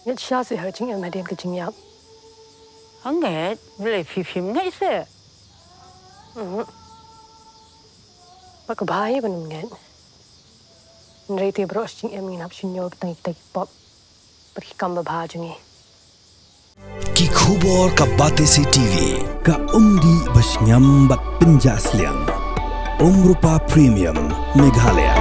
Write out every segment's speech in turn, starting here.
nhất xa sẽ hơi chính em đem cái chính nhập Hằng nghe lại phim ngay sẽ bắt cái bài bên nghe rồi thì bro chính em nghĩ nắp xin nhau cái tay pop bật cái cầm bà chungi की खबर का बातें से TV का उम्री बशnyam bat Pynjur Rupa Premium Meghalaya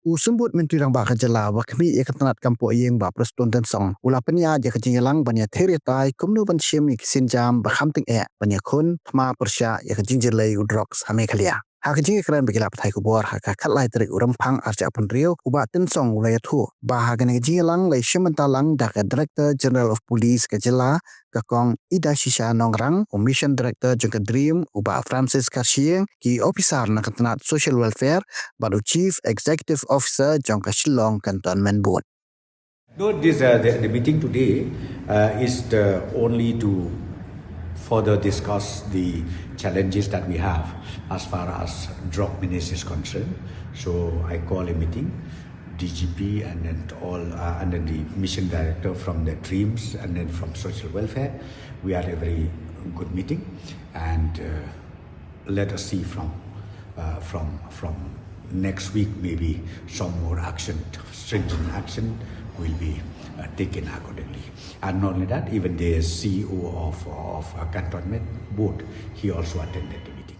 Usumbut menteri rang bakal jela wakmi ikhtanat kampo yeng ba preston dan song ula penya je kejingelang banya theritai kumnu ban shim sinjam ba khamting banya Ïakhun Thma Pyrshah ya kejinjelai Drok same khalia ha kejing kran begila pathai kubor ha ka khatlai trik uram phang arja pun riu uba tin song ulai thu ba ha gan kejingelang lai shimentalang dak Director General of Police ka jela ka kong ida shisha nongrang Mission Director jengka dream uba Francis Kashieng ki officer na kantanat social welfare baru Chief Executive Officer jengka Shillong Cantonment Board. No, the meeting today is only to further discuss the challenges that we have as far as Drok Ministry is concerned. So I call a meeting, DGP and then and then the mission director from the Dreams and then from social welfare. We had a very good meeting, and let us see from next week maybe some more action, stringent action will be taken accordingly. And not only that, even the CEO of Cantonment Board, he also attended the meeting.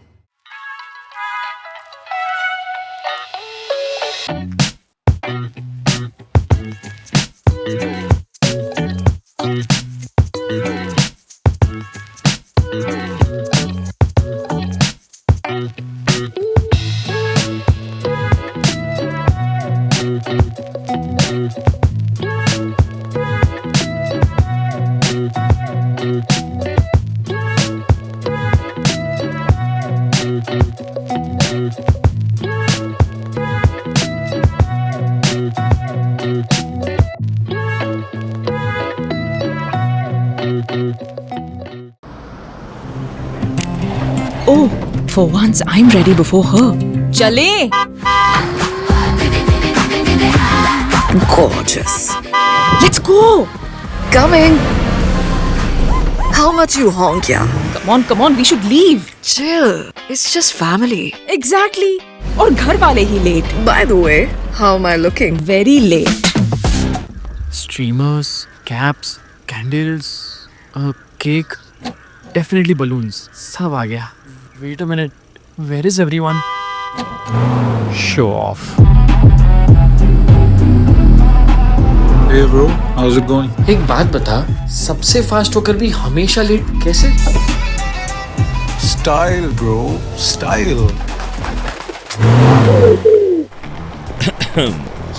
Oh, for once I'm ready before her. Chale! Gorgeous. Let's go! Coming. How much you honk, yeah? Come on, we should leave. Chill. It's just family. Exactly. और घर वाले ही late. By the way, how am I looking? Very late. Streamers, caps, candles, a cake, definitely balloons. सब आ गया. Wait a minute. Where is everyone? Show off. Hey bro, how's it going? एक बात बता, सबसे fast होकर भी हमेशा late कैसे? Style bro, style.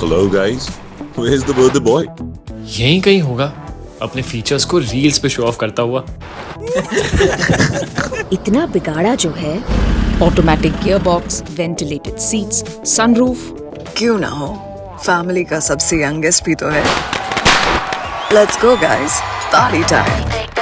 Hello guys, where's the birthday boy? यहीं कहीं होगा, अपने फीचर्स को रील्स पे शो ऑफ करता हुआ. इतना बिगाड़ा जो है. Automatic gearbox, ventilated seats, sunroof. क्यों ना हो? फैमिली का सबसे यंगेस्ट भी तो है. Let's go guys, party time.